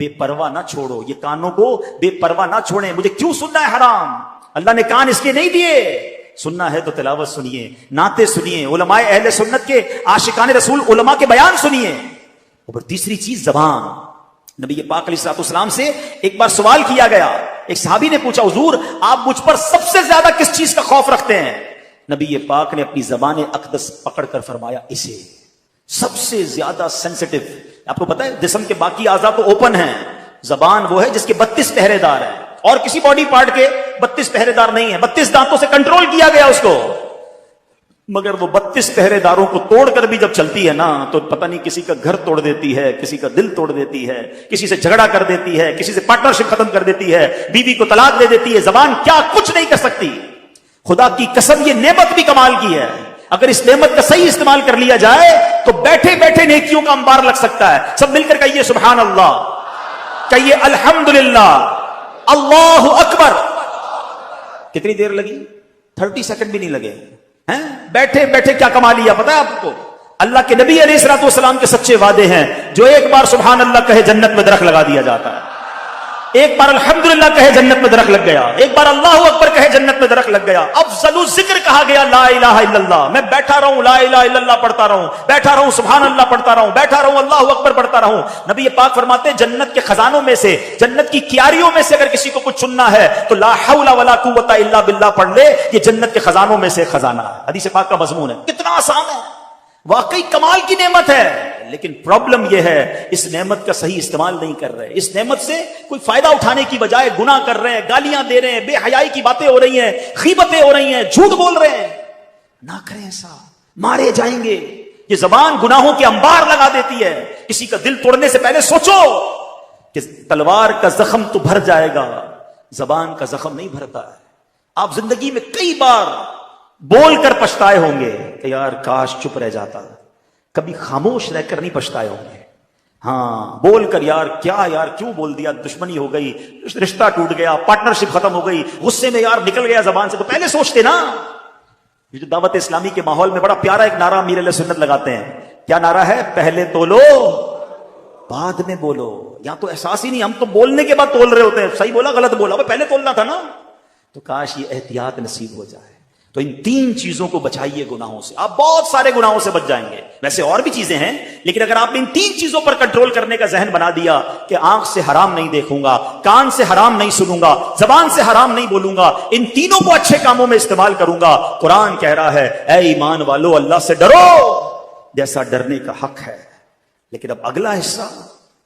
بے پرواہ نہ چھوڑو، یہ کانوں کو بے پرواہ نہ چھوڑیں. مجھے کیوں سننا ہے حرام؟ اللہ نے کان اس لیے نہیں دیے. سننا ہے تو تلاوت سنیے، نعتیں سنیے، علماء اہل سنت کے عاشقان رسول علماء کے بیان سنیے. اور تیسری چیز زبان. نبی پاک علیہ الصلوۃ والسلام سے ایک بار سوال کیا گیا. ایک صحابی نے پوچھا، حضور آپ مجھ پر سب سے زیادہ کس چیز کا خوف رکھتے ہیں؟ نبی پاک نے اپنی زبان اقدس پکڑ کر فرمایا، اسے. سب سے زیادہ سینسٹیو. آپ کو پتا ہے جسم کے باقی اعضاء تو اوپن ہیں، زبان وہ ہے جس کے 32 پہرے دار ہیں، اور کسی باڈی پارٹ کے 32 پہرے دار نہیں ہیں. 32 دانتوں سے کنٹرول کیا گیا اس کو، مگر وہ 32 پہرے داروں کو توڑ کر بھی جب چلتی ہے نا تو پتہ نہیں کسی کا گھر توڑ دیتی ہے، کسی کا دل توڑ دیتی ہے، کسی سے جھگڑا کر دیتی ہے، کسی سے پارٹنرشپ ختم کر دیتی ہے، بیوی کو طلاق دے دیتی ہے. زبان کیا کچھ نہیں کر سکتی. خدا کی قسم یہ نعمت بھی کمال کی ہے. اگر اس نعمت کا صحیح استعمال کر لیا جائے تو بیٹھے بیٹھے نیکیوں کا انبار لگ سکتا ہے. سب مل کر کہیے سبحان اللہ، کہیے الحمدللہ، اللہ اکبر. کتنی دیر لگی؟ 30 سیکنڈ بھی نہیں لگے. بیٹھے بیٹھے کیا کما لیا پتا ہے آپ کو؟ اللہ کے نبی علیہ الصلوۃ والسلام کے سچے وعدے ہیں. جو ایک بار سبحان اللہ کہے جنت میں درخت لگا دیا جاتا ہے. ایک بار الحمدللہ کہے جنت میں درخت لگ گیا. ایک بار اللہ اکبر کہے جنت میں درخت لگ گیا. افضل الذکر کہا گیا لا الہ الا اللہ. میں بیٹھا رہوں لا الہ الا اللہ پڑھتا رہوں، بیٹھا رہوں سبحان اللہ پڑھتا رہوں، بیٹھا رہوں اللہ اکبر پڑھتا رہوں. نبی پاک فرماتے ہیں جنت کے خزانوں میں سے، جنت کی کیاریوں میں سے اگر کسی کو کچھ چننا ہے تو لا حول ولا قوت الا باللہ پڑھ لے. یہ جنت کے خزانوں میں سے خزانہ ہے. حدیث پاک کا مضمون ہے. کتنا آسان ہے، واقعی کمال کی نعمت ہے. لیکن پرابلم یہ ہے اس نعمت کا صحیح استعمال نہیں کر رہے. اس نعمت سے کوئی فائدہ اٹھانے کی بجائے گناہ کر رہے ہیں، گالیاں دے رہے ہیں، بے حیائی کی باتیں ہو رہی ہیں، غیبتیں ہو رہی ہیں، جھوٹ بول رہے ہیں. نہ کریں ایسا، مارے جائیں گے. یہ زبان گناہوں کے انبار لگا دیتی ہے. کسی کا دل توڑنے سے پہلے سوچو کہ تلوار کا زخم تو بھر جائے گا، زبان کا زخم نہیں بھرتا ہے. آپ زندگی میں کئی بار بول کر پچھتائے ہوں گے کہ یار کاش چپ رہ جاتا. کبھی خاموش رہ کر نہیں پچھتائے ہوں گے. ہاں بول کر یار کیوں بول دیا، دشمنی ہو گئی، رشتہ ٹوٹ گیا، پارٹنرشپ ختم ہو گئی، غصے میں یار نکل گیا زبان سے، تو پہلے سوچتے نا. یہ جو دعوت اسلامی کے ماحول میں بڑا پیارا ایک نعرہ امیر علیہ سنت لگاتے ہیں. کیا نعرہ ہے؟ پہلے تولو بعد میں بولو. یہاں تو احساس ہی نہیں، ہم تو بولنے کے بعد تول رہے ہوتے ہیں. صحیح بولا غلط بولا، پہلے تولنا تھا نا. تو کاش یہ احتیاط نصیب ہو جائے. تو ان 3 چیزوں کو بچائیے گناہوں سے. آپ بہت سارے گناہوں سے بچ جائیں گے. ویسے اور بھی چیزیں ہیں، لیکن اگر آپ نے ان 3 چیزوں پر کنٹرول کرنے کا ذہن بنا دیا کہ آنکھ سے حرام نہیں دیکھوں گا، کان سے حرام نہیں سنوں گا، زبان سے حرام نہیں بولوں گا، ان تینوں کو اچھے کاموں میں استعمال کروں گا. قرآن کہہ رہا ہے اے ایمان والو اللہ سے ڈرو جیسا ڈرنے کا حق ہے. لیکن اب اگلا حصہ،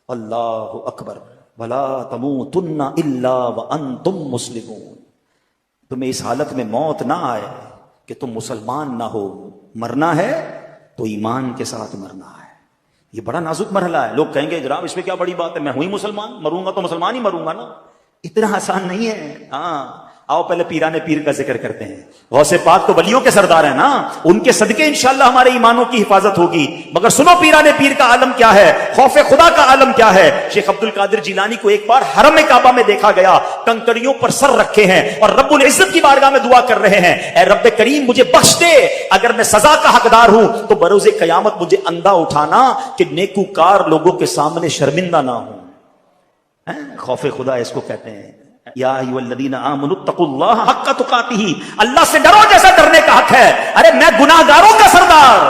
اللہ اکبر ولا تموتن الا وانتم مسلمون. تمہیں اس حالت میں موت نہ آئے کہ تم مسلمان نہ ہو. مرنا ہے تو ایمان کے ساتھ مرنا ہے. یہ بڑا نازک مرحلہ ہے. لوگ کہیں گے جناب اس میں کیا بڑی بات ہے، میں ہوئی مسلمان، مروں گا تو مسلمان ہی مروں گا نا. اتنا آسان نہیں ہے. ہاں آؤ پہلے پیرانے پیر کا ذکر کرتے ہیں. غوث پاک تو ولیوں کے سردار ہیں نا، ان کے صدقے انشاءاللہ ہمارے ایمانوں کی حفاظت ہوگی. مگر سنو پیرانے پیر کا عالم کیا ہے، خوف خدا کا عالم کیا ہے. شیخ عبد القادر جیلانی کو ایک بار حرم کعبہ میں دیکھا گیا، کنکریوں پر سر رکھے ہیں اور رب العزت کی بارگاہ میں دعا کر رہے ہیں اے رب کریم مجھے بخش دے، اگر میں سزا کا حقدار ہوں تو بروز قیامت مجھے اندھا اٹھانا کہ نیکوکار لوگوں کے سامنے شرمندہ نہ ہوں. خوف خدا اس کو کہتے ہیں. یا ایھا الذین آمنوا اتقوا اللہ حق تقاتہ، اللہ سے ڈرو جیسا ڈرنے کا حق ہے. ارے میں گناہگاروں کا سردار،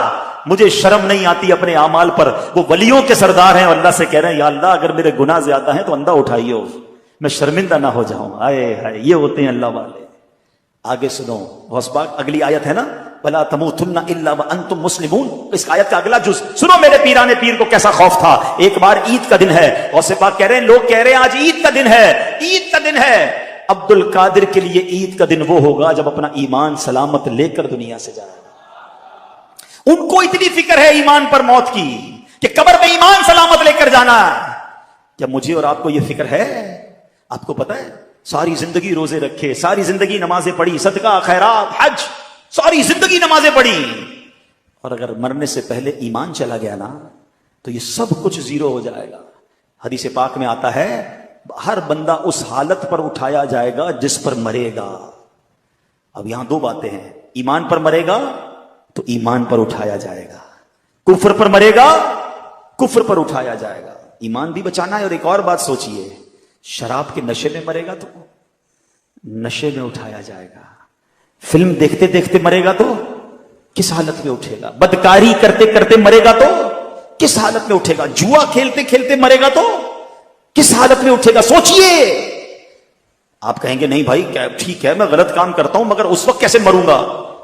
مجھے شرم نہیں آتی اپنے اعمال پر. وہ ولیوں کے سردار ہیں اور اللہ سے کہہ رہے ہیں یا اللہ اگر میرے گناہ زیادہ ہیں تو اندھا اٹھائیو، میں شرمندہ نہ ہو جاؤں. آئے ہائے یہ ہوتے ہیں اللہ والے. آگے سنو غوث پاک، اگلی آیت ہے نا وَلَا تَمُوتُنَّ إِلَّا وَأَنْتُمْ مُسْلِمُونَ. اس آیت کا اگلا جز سنو. میرے پیرانے پیر کو کیسا خوف تھا. ایک بار عید کا دن ہے، غوث پاک کہہ رہے ہیں، لوگ کہہ رہے ہیں آج عید کا دن ہے، عید کا دن ہے. عبد القادر کے لیے عید کا دن وہ ہوگا جب اپنا ایمان سلامت لے کر دنیا سے جائے گا. ان کو اتنی فکر ہے ایمان پر موت کی کہ قبر میں ایمان سلامت لے کر جانا ہے. کیا مجھے اور آپ کو یہ فکر ہے؟ آپ کو پتا ہے ساری زندگی روزے رکھے، ساری زندگی نمازیں پڑھی، صدقہ خیرات حج، ساری زندگی نمازیں پڑھی، اور اگر مرنے سے پہلے ایمان چلا گیا نا تو یہ سب کچھ زیرو ہو جائے گا. حدیث پاک میں آتا ہے ہر بندہ اس حالت پر اٹھایا جائے گا جس پر مرے گا. اب یہاں 2 باتیں ہیں، ایمان پر مرے گا تو ایمان پر اٹھایا جائے گا، کفر پر مرے گا کفر پر اٹھایا جائے گا. ایمان بھی بچانا ہے. اور ایک اور بات سوچئے, شراب کے نشے میں مرے گا تو نشے میں اٹھایا جائے گا, فلم دیکھتے دیکھتے مرے گا تو کس حالت میں اٹھے گا, بدکاری کرتے کرتے مرے گا تو کس حالت میں اٹھے گا, جوا کھیلتے کھیلتے مرے گا تو کس حالت میں اٹھے گا. سوچئے. آپ کہیں گے نہیں بھائی ٹھیک ہے میں غلط کام کرتا ہوں مگر اس وقت کیسے مروں گا.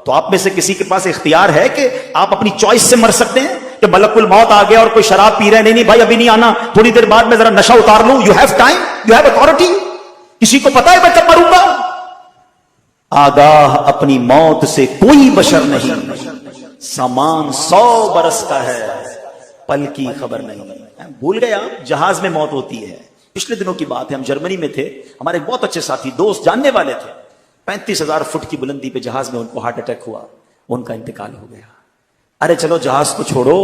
تو آپ میں سے کسی کے پاس اختیار ہے کہ آپ اپنی چوائس سے مر سکتے ہیں کہ ملک الموت آ گیا اور کوئی شراب پی رہے ہیں, نہیں بھائی ابھی نہیں آنا, تھوڑی دیر بعد میں ذرا نشہ اتار لوں. You have time, you have authority. کسی کو پتا ہے میں کب مروں گا؟ آگاہ اپنی موت سے کوئی بشر نہیں, سامان 100 برس کا ہے پل کی خبر نہیں. بھول گئے آپ جہاز میں موت ہوتی ہے. پچھلے دنوں کی بات ہے, ہم جرمنی میں تھے, ہمارے بہت اچھے ساتھی دوست جاننے والے تھے, 35,000 فٹ کی بلندی پہ جہاز میں ان کو ہارٹ اٹیک ہوا, ان کا انتقال ہو گیا. ارے چلو جہاز کو چھوڑو,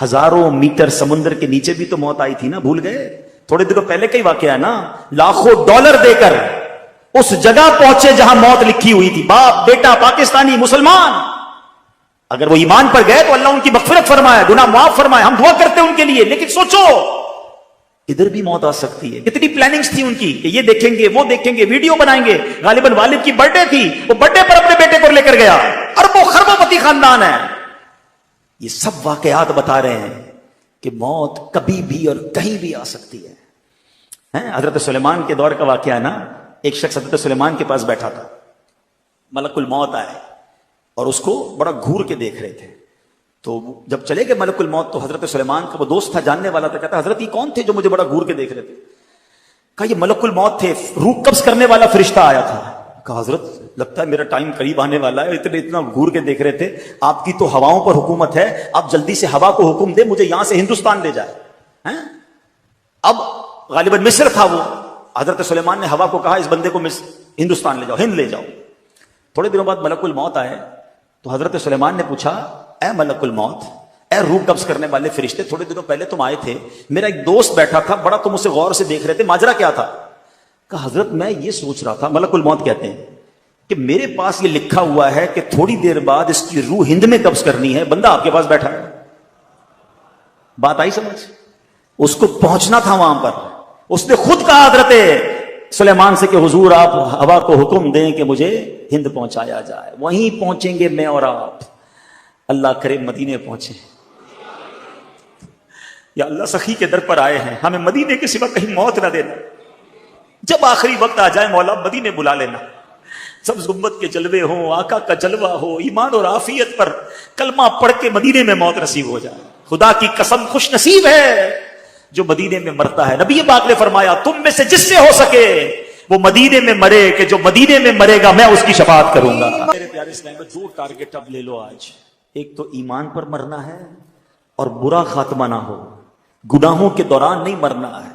ہزاروں میٹر سمندر کے نیچے بھی تو موت آئی تھی نا, بھول گئے؟ تھوڑے دنوں پہلے کا ہی واقعہ ہے نا, لاکھوں ڈالر دے کر اس جگہ پہنچے جہاں موت لکھی ہوئی تھی, باپ بیٹا پاکستانی مسلمان. اگر وہ ایمان پر گئے تو اللہ ان کی مغفرت فرمائے, گناہ معاف فرمائے, ہم دعا کرتے ہیں ان کے لیے. لیکن سوچو ادھر بھی موت آ سکتی ہے. کتنی پلاننگز تھی ان کی کہ یہ دیکھیں گے وہ دیکھیں گے, ویڈیو بنائیں گے. غالباً والد کی برتھ ڈے تھی, وہ برتھ ڈے پر اپنے بیٹے کو لے کر گیا. اربوں خربوں پتی خاندان ہے. یہ سب واقعات بتا رہے ہیں کہ موت کبھی بھی اور کہیں بھی آ سکتی ہے. حضرت سلیمان کے دور کا واقعہ ہے نا, ایک شخص حضرت سلیمان کے پاس بیٹھا تھا, ملک الموت آئے اور اس کو بڑا گھور کے دیکھ رہے تھے. تو جب چلے گئے ملک الموت تو حضرت سلیمان کا وہ دوست تھا, جاننے والا تھا, کہتا حضرت یہ کون تھے جو مجھے بڑا گھور کے دیکھ رہے تھے؟ کہا یہ ملک الموت تھے, روح قبض کرنے والا فرشتہ آیا تھا. کہا حضرت لگتا ہے میرا ٹائم قریب آنے والا ہے, اتنا گھور کے دیکھ رہے تھے, آپ کی تو ہواؤں پر حکومت ہے, آپ جلدی سے ہوا کو حکم دے مجھے یہاں سے ہندوستان لے جائے. اب غالباً مصر تھا وہ, حضرت سلیمان نے ہوا کو کہا اس بندے کو ہندوستان لے جاؤ, ہند لے جاؤ. تھوڑے دنوں بعد ملک الموت آئے تو حضرت سلیمان نے پوچھا اے ملک الموت, اے روح قبض کرنے والے فرشتے, تھوڑے دنوں پہلے تم آئے تھے, میرا ایک دوست بیٹھا تھا, بڑا تم اسے غور سے دیکھ رہے تھے, ماجرا کیا تھا؟ کہا حضرت میں یہ سوچ رہا تھا, ملک الموت کہتے ہیں کہ میرے پاس یہ لکھا ہوا ہے کہ تھوڑی دیر بعد اس کی روح ہند میں قبض کرنی ہے, بندہ آپ کے پاس بیٹھا ہے. بات آئی سمجھ؟ اس کو پہنچنا تھا وہاں پر. اس نے خود کہا حضرت سلیمان سے کہ حضور آپ ہوا کو حکم دیں کہ مجھے ہند پہنچایا جائے. وہیں پہنچیں گے میں اور آپ, اللہ کرے مدینے پہنچے. یا اللہ سخی کے در پر آئے ہیں, ہمیں مدینے کے سوا کہیں موت نہ دینا. جب آخری وقت آ جائے مولا مدینے بلا لینا. سبز گنبد کے جلوے ہوں, آقا کا جلوہ ہو, ایمان اور عافیت پر کلمہ پڑھ کے مدینے میں موت نصیب ہو جائے. خدا کی قسم خوش نصیب ہے جو مدینے میں مرتا ہے. نبی پاک نے فرمایا تم میں سے جس سے ہو سکے وہ مدینے میں مرے, کہ جو مدینے میں مرے گا میں اس کی شفاعت کروں گا. میرے پیارے اسلام میں 2 ٹارگٹ اب لے لو آج. ایک تو ایمان پر مرنا ہے اور برا خاتمہ نہ ہو, گناہوں کے دوران نہیں مرنا ہے.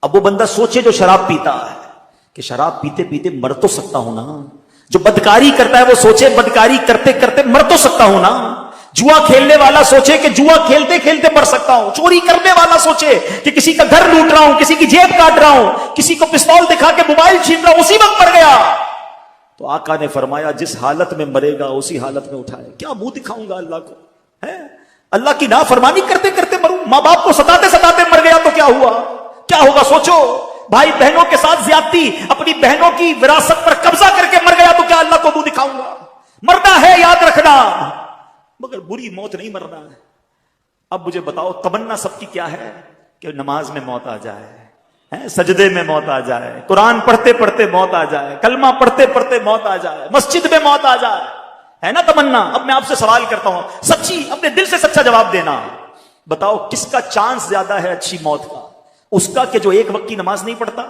اب وہ بندہ سوچے جو شراب پیتا ہے کہ شراب پیتے پیتے مر تو سکتا ہوں نا. جو بدکاری کرتا ہے وہ سوچے بدکاری کرتے کرتے مر تو سکتا ہوں نا. جوا کھیلنے والا سوچے کہ جوا کھیلتے کھیلتے مر سکتا ہوں. چوری کرنے والا سوچے کہ کسی کا گھر لوٹ رہا ہوں, کسی کی جیب کاٹ رہا ہوں, کسی کو پستول دکھا کے موبائل چھین رہا ہوں, اسی وقت مر گیا. تو آقا نے فرمایا جس حالت میں مرے گا اسی حالت میں اٹھائے. کیا منہ دکھاؤں گا اللہ کو؟ ہے اللہ کی نافرمانی کرتے کرتے مروں, ماں باپ کو ستاتے ستاتے مر گیا تو کیا ہوا؟ کیا ہوگا سوچو. بھائی بہنوں کے ساتھ زیادتی, اپنی بہنوں کی وراثت پر قبضہ کر کے مر گیا تو کیا اللہ کو منہ دکھاؤں گا؟ مرنا ہے یاد رکھنا, مگر بری موت نہیں مرنا ہے. اب مجھے بتاؤ تمنا سب کی کیا ہے؟ کہ نماز میں موت آ جائے, سجدے میں موت آ جائے, قرآن پڑھتے پڑھتے موت آ جائے, کلمہ پڑھتے پڑھتے موت آ جائے, مسجد میں موت آ جائے, ہے نا تمنا. اب میں آپ سے سوال کرتا ہوں, سچی اپنے دل سے سچا جواب دینا. بتاؤ کس کا چانس زیادہ ہے اچھی موت کا؟ اس کا کہ جو ایک وقت کی نماز نہیں پڑھتا,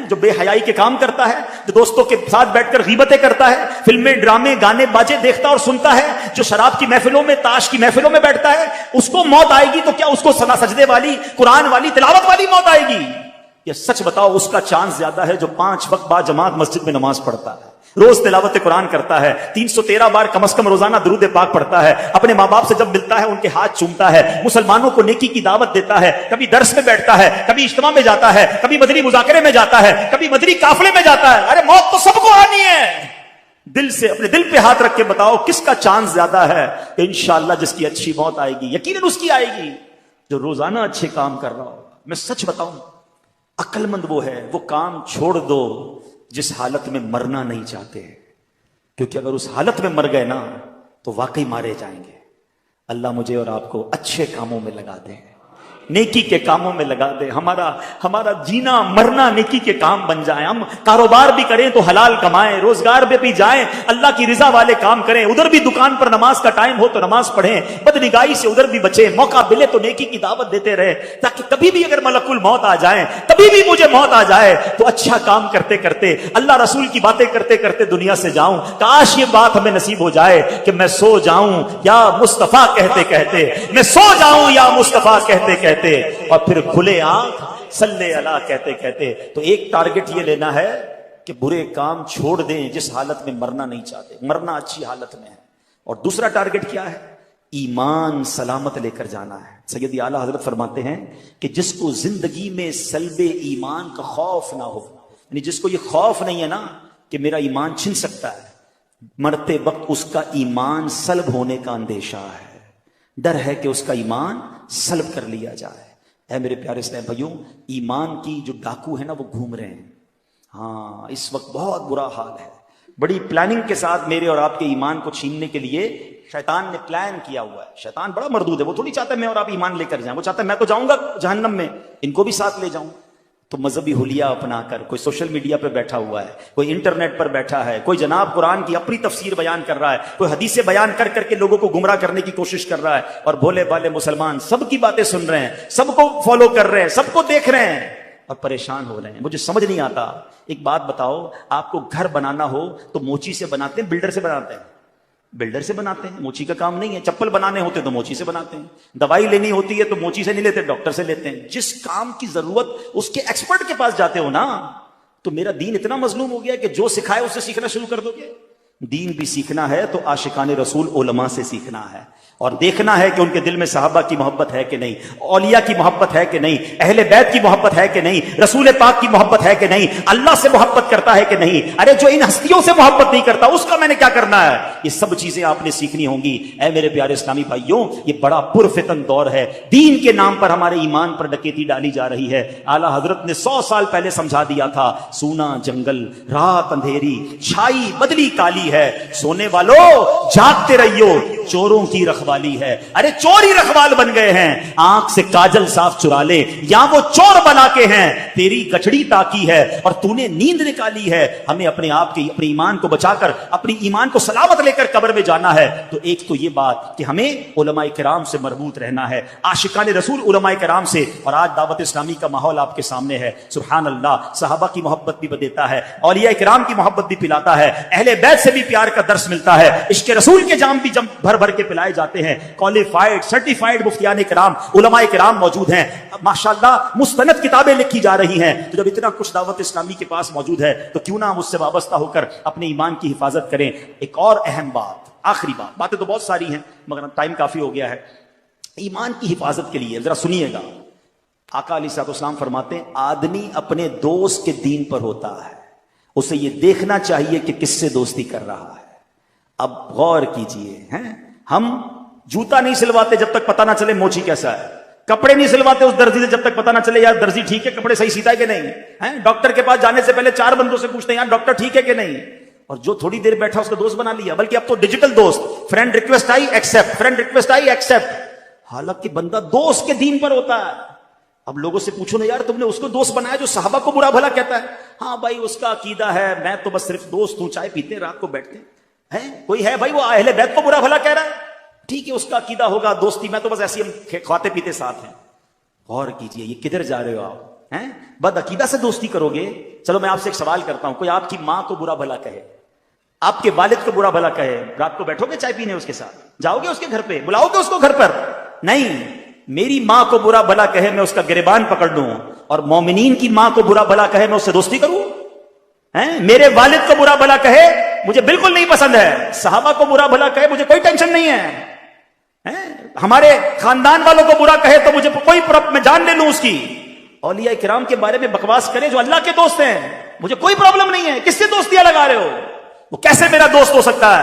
جو بے حیائی کے کام کرتا ہے, جو دوستوں کے ساتھ بیٹھ کر غیبتیں کرتا ہے, فلمیں ڈرامے گانے باجے دیکھتا اور سنتا ہے, جو شراب کی محفلوں میں تاش کی محفلوں میں بیٹھتا ہے, اس کو موت آئے گی تو کیا اس کو سجدے والی, قرآن والی, تلاوت والی موت آئے گی؟ یا سچ بتاؤ اس کا چانس زیادہ ہے جو 5 وقت با جماعت مسجد میں نماز پڑھتا ہے, روز تلاوت قرآن کرتا ہے, 313 بار کم از کم روزانہ درود پاک پڑھتا ہے, اپنے ماں باپ سے جب ملتا ہے ان کے ہاتھ چومتا ہے, مسلمانوں کو نیکی کی دعوت دیتا ہے, کبھی درس میں بیٹھتا ہے, کبھی اجتماع میں جاتا ہے, کبھی مدنی مذاکرے میں جاتا ہے, کبھی مدنی قافلے میں جاتا ہے. ارے موت تو سب کو آنی ہے. دل سے اپنے دل پہ ہاتھ رکھ کے بتاؤ کس کا چانس زیادہ ہے کہ انشاءاللہ جس کی اچھی موت آئے گی؟ یقیناً اس کی آئے گی جو روزانہ اچھے کام کر رہا ہو. میں سچ بتاؤں، عقل مند وہ ہے، وہ کام چھوڑ دو جس حالت میں مرنا نہیں چاہتے، کیونکہ اگر اس حالت میں مر گئے نا تو واقعی مارے جائیں گے۔ اللہ مجھے اور آپ کو اچھے کاموں میں لگا دے، نیکی کے کاموں میں لگا دے، ہمارا جینا مرنا نیکی کے کام بن جائے، ہم کاروبار بھی کریں تو حلال کمائیں، روزگار پہ بھی جائیں، اللہ کی رضا والے کام کریں، ادھر بھی دکان پر نماز کا ٹائم ہو تو نماز پڑھیں، بدنگاہی سے ادھر بھی بچیں، موقع ملے تو نیکی کی دعوت دیتے رہے، تاکہ کبھی بھی اگر ملک الموت آ جائیں، کبھی بھی مجھے موت آ جائے تو اچھا کام کرتے کرتے، اللہ رسول کی باتیں کرتے کرتے دنیا سے جاؤں۔ کاش یہ بات ہمیں نصیب ہو جائے کہ میں سو جاؤں یا مصطفیٰ کہتے کہتے، میں سو جاؤں یا مصطفیٰ کہتے کہتے، اور پھر کھلے آنکھ صلی اللہ کہتے کہتے۔ تو ایک ٹارگٹ یہ لینا ہے کہ برے کام چھوڑ دیں جس حالت میں مرنا نہیں چاہتے، مرنا اچھی حالت میں ہے۔ اور دوسرا ٹارگٹ کیا ہے؟ ایمان سلامت لے کر جانا ہے۔ سیدی اعلیٰ حضرت فرماتے ہیں کہ جس کو زندگی میں سلب ایمان کا خوف نہ ہو، یعنی جس کو یہ خوف نہیں ہے نا کہ میرا ایمان چھن سکتا ہے، مرتے وقت اس کا ایمان سلب ہونے کا اندیشہ ہے، ڈر ہے کہ اس کا ایمان سلب کر لیا جائے۔ اے میرے پیارے اسلام بھائیوں، ایمان کی جو ڈاکو ہے نا وہ گھوم رہے ہیں۔ ہاں اس وقت بہت برا حال ہے، بڑی پلاننگ کے ساتھ میرے اور آپ کے ایمان کو چھیننے کے لیے شیطان نے پلان کیا ہوا ہے۔ شیطان بڑا مردود ہے، وہ تھوڑی چاہتا ہے میں اور آپ ایمان لے کر جائیں، وہ چاہتا ہے میں تو جاؤں گا جہنم میں، ان کو بھی ساتھ لے جاؤں۔ تو مذہبی حلیہ اپنا کر کوئی سوشل میڈیا پہ بیٹھا ہوا ہے، کوئی انٹرنیٹ پر بیٹھا ہے، کوئی جناب قرآن کی اپنی تفسیر بیان کر رہا ہے، کوئی حدیثیں بیان کر کر کے لوگوں کو گمراہ کرنے کی کوشش کر رہا ہے، اور بھولے بھالے مسلمان سب کی باتیں سن رہے ہیں، سب کو فالو کر رہے ہیں، سب کو دیکھ رہے ہیں اور پریشان ہو رہے ہیں۔ مجھے سمجھ نہیں آتا، ایک بات بتاؤ، آپ کو گھر بنانا ہو تو موچی سے بناتے ہیں بلڈر سے بناتے ہیں؟ بلڈر سے بناتے ہیں، موچی کا کام نہیں ہے۔ چپل بنانے ہوتے تو موچی سے بناتے ہیں، دوائی لینی ہوتی ہے تو موچی سے نہیں لیتے، ڈاکٹر سے لیتے ہیں۔ جس کام کی ضرورت اس کے ایکسپرٹ کے پاس جاتے ہو نا۔ تو میرا دین اتنا مظلوم ہو گیا کہ جو سکھائے اس سے سیکھنا شروع کر دو گے۔ دین بھی سیکھنا ہے تو عاشقان رسول علماء سے سیکھنا ہے، اور دیکھنا ہے کہ ان کے دل میں صحابہ کی محبت ہے کہ نہیں، اولیاء کی محبت ہے کہ نہیں، اہل بیت کی محبت ہے کہ نہیں، رسول پاک کی محبت ہے کہ نہیں، اللہ سے محبت کرتا ہے کہ نہیں۔ ارے جو ان ہستیوں سے محبت نہیں کرتا اس کا میں نے کیا کرنا ہے؟ یہ سب چیزیں آپ نے سیکھنی ہوں گی۔ اے میرے پیارے اسلامی بھائیوں، یہ بڑا پرفتن دور ہے، دین کے نام پر ہمارے ایمان پر ڈکیتی ڈالی جا رہی ہے۔ اعلیٰ حضرت نے 100 سال پہلے سمجھا دیا تھا، سونا جنگل، رات اندھیری، چھائی بدلی کالی ہے، سونے والوں جاگتے رہیو، چوروں کی رکھوالی ہے۔ ارے چور ہی رکھوال بن گئے ہیں، آنکھ سے کاجل صاف چرا لے، یا وہ چور بنا کے ہیں، تیری گچڑی تاکی ہے اور تو نے نیند نکالی ہے۔ ہمیں اپنے آپ کے اپنے ایمان کو بچا کر اپنی ایمان کو سلامت لے کر قبر میں جانا ہے۔ تو ایک تو یہ بات کہ ہمیں علماء کرام سے مربوط رہنا ہے، عاشقان رسول علماء کرام سے۔ اور آج دعوت اسلامی کا ماحول آپ کے سامنے ہے، سبحان اللہ، صحابہ کی محبت بھی دیتا ہے، اولیاء کرام کی محبت بھی پلاتا ہے، اہل بیت سے بھی پیار کا درس ملتا ہے، عشق رسول کے جام بھی بھر بھر کے پلائے جاتے ہیں، کوالیفائڈ سرٹیفائڈ مفتیان کرام علماء کرام موجود ہیں، ماشاءاللہ مستند کتابیں لکھی جا رہی ہیں۔ تو جب اتنا کچھ دعوت اسلامی کے پاس موجود ہے تو کیوں نہ ہم اس سے وابستہ ہو کر اپنے ایمان کی حفاظت کریں۔ ایک اور اہم بات، آخری بات، باتیں تو بہت ساری ہیں مگر ٹائم کافی ہو گیا ہے۔ ایمان کی حفاظت کے لیے ذرا سنیے گا، آقا علیہ الصلوۃ والسلام فرماتے ہیں آدمی اپنے دوست کے دین پر ہوتا ہے، اسے یہ دیکھنا چاہیے کہ کس سے دوستی کر رہا ہے۔ اب غور کیجئے، ہم جوتا نہیں سلواتے جب تک پتہ نہ چلے موچی کیسا ہے، کپڑے نہیں سلواتے اس درزی سے جب تک پتہ نہ چلے یار درزی ٹھیک ہے، کپڑے صحیح سیتا ہے کہ نہیں، ڈاکٹر کے پاس جانے سے پہلے 4 بندوں سے پوچھتے ہیں یار ڈاکٹر ٹھیک ہے کہ نہیں، اور جو تھوڑی دیر بیٹھا اس کا دوست بنا لیا، بلکہ اب تو ڈیجیٹل دوست، friend request I accept, friend request I accept, حالانکہ بندہ دوست کے دین پر ہوتا ہے۔ اب لوگوں سے پوچھو نا یار تم نے اس کو دوست بنایا جو صحابہ کو برا بھلا کہتا ہے؟ ہاں بھائی اس کا عقیدہ ہے، میں تو بس صرف دوست ہوں، چائے پیتے رات کو بیٹھتے ہیں۔ کوئی ہے بھائی وہ اہل بیت کو برا بھلا کہہ رہا ہے؟ ٹھیک ہے اس کا عقیدہ ہوگا، دوستی میں تو بس ایسی ہم کھاتے پیتے ساتھ ہیں۔ غور کیجئے یہ کدھر جا رہے ہو آپ؟ بد عقیدہ سے دوستی کرو گے؟ چلو میں آپ سے ایک سوال کرتا ہوں، کوئی آپ کی ماں کو برا بھلا کہے، آپ کے والد کو برا بھلا کہے، رات کو بیٹھو گے چائے پینے اس کے ساتھ؟ جاؤ گے اس کے گھر پہ؟ بلاؤ گے اس کو گھر پر؟ نہیں۔ میری ماں کو برا بھلا کہے میں اس کا گریبان پکڑ لوں، اور مومنین کی ماں کو برا بھلا کہے میں اس سے دوستی کروں؟ میرے والد کو برا بھلا کہے مجھے بالکل نہیں پسند ہے، صحابہ کو برا بھلا کہے مجھے کوئی ٹینشن نہیں ہے، ہمارے خاندان والوں کو برا کہے تو مجھے کوئی میں جان لے لوں اس کی، اولیاء کرام کے بارے میں بکواس کرے جو اللہ کے دوست ہیں مجھے کوئی پرابلم نہیں ہے۔ کس سے دوستیاں لگا رہے ہو؟ وہ کیسے میرا دوست ہو سکتا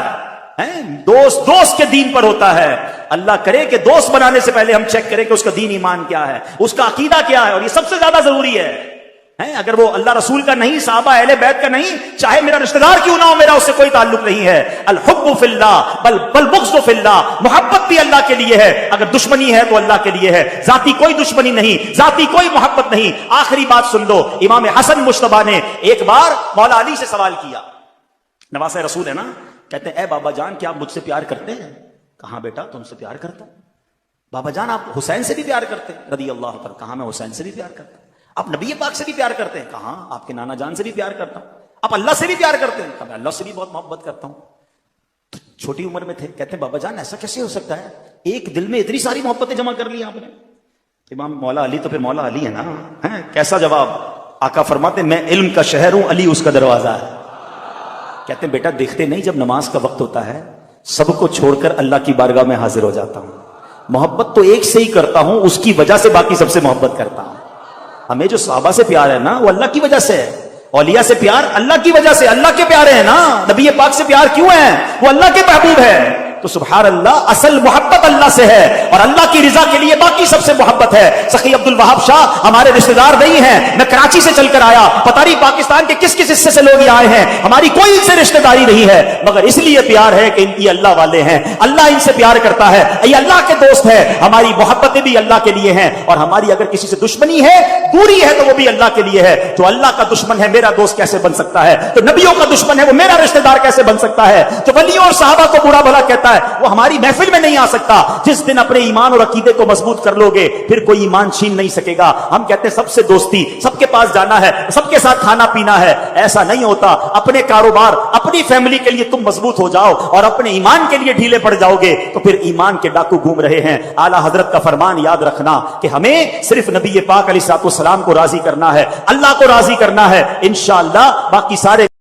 دوست دوست کے دین پر ہوتا ہے. اللہ کرے کہ دوست بنانے سے پہلے ہم چیک کریں کہ اس کا دین ایمان کیا ہے, اس کا عقیدہ کیا ہے, اور یہ سب سے زیادہ ضروری ہے. اگر وہ اللہ رسول کا نہیں, صحابہ اہل بیت کا نہیں, چاہے میرا رشتہ دار کیوں نہ ہو, میرا اس سے کوئی تعلق نہیں ہے. الحب فی اللہ بل بغض فی اللہ, محبت بھی اللہ کے لیے ہے, اگر دشمنی ہے تو اللہ کے لیے ہے. ذاتی کوئی دشمنی نہیں, ذاتی کوئی محبت نہیں. آخری بات سن لو, امام حسن مجتبی نے ایک بار مولا علی سے سوال کیا, نواسہ رسول ہے نا, کہتے ہیں اے بابا جان کیا آپ مجھ سے پیار کرتے ہیں؟ کہاں بیٹا تم سے پیار کرتا ہوں. بابا جان آپ حسین سے بھی پیار کرتے ہیں رضی اللہ عنہ؟ کہاں میں حسین سے بھی پیار کرتا ہوں. آپ نبی پاک سے بھی پیار کرتے ہیں؟ کہاں آپ کے نانا جان سے بھی پیار کرتا ہوں. آپ اللہ سے بھی پیار کرتے ہیں؟ میں اللہ سے بھی بہت محبت کرتا ہوں. چھوٹی عمر میں تھے, کہتے ہیں بابا جان ایسا کیسے ہو سکتا ہے, ایک دل میں اتنی ساری محبتیں جمع کر لی آپ نے؟ امام مولا علی تو پھر مولا علی ہے نا. کیسا جواب, آقا فرماتے میں علم کا شہر ہوں, علی اس کا دروازہ ہے. کہتے ہیں بیٹا دیکھتے نہیں جب نماز کا وقت ہوتا ہے سب کو چھوڑ کر اللہ کی بارگاہ میں حاضر ہو جاتا ہوں. محبت تو ایک سے ہی کرتا ہوں, اس کی وجہ سے باقی سب سے محبت کرتا ہوں. ہمیں جو صحابہ سے پیار ہے نا وہ اللہ کی وجہ سے ہے, اولیاء سے پیار اللہ کی وجہ سے, اللہ کے پیارے ہیں نا. نبی پاک سے پیار کیوں ہے؟ وہ اللہ کے محبوب ہے. تو سبحان اللہ, اصل محبت اللہ سے ہے, اور اللہ کی رضا کے لیے باقی سب سے محبت ہے. سخی عبد الوہاب شاہ ہمارے رشتہ دار نہیں ہیں, میں کراچی سے چل کر آیا, پتہ نہیں پاکستان کے کس کس حصے سے لوگ آئے ہیں, ہماری کوئی ان سے رشتہ داری نہیں ہے, مگر اس لیے پیار ہے کہ یہ اللہ والے ہیں, اللہ ان سے پیار کرتا ہے, یہ اللہ کے دوست ہے. ہماری محبتیں بھی اللہ کے لیے ہیں, اور ہماری اگر کسی سے دشمنی ہے, دوری ہے, تو وہ بھی اللہ کے لیے ہے. جو اللہ کا دشمن ہے میرا دوست کیسے بن سکتا ہے؟ تو نبیوں کا دشمن ہے وہ میرا رشتہ دار کیسے بن سکتا ہے؟ جو ولیوں اور صحابہ کو برا بھلا کہتا ہے وہ ہماری محفل میں نہیں آ سکتا. جس دن اپنے ایمان اور عقیدے کو مضبوط کر لو گے پھر کوئی ایمان چھین نہیں سکے گا. ہم کہتے ہیں سب سے دوستی, سب کے پاس جانا ہے, سب کے ساتھ کھانا پینا ہے, ایسا نہیں ہوتا. اپنے کاروبار اپنی فیملی کے لیے تم مضبوط ہو جاؤ اور اپنے ایمان کے لیے ڈھیلے پڑ جاؤ گے تو پھر ایمان کے ڈاکو گھوم رہے ہیں. اعلیٰ حضرت کا فرمان یاد رکھنا کہ ہمیں صرف نبی پاک علیہ الصلوۃ والسلام کو راضی کرنا ہے, اللہ کو راضی کرنا ہے. انشاءاللہ باقی سارے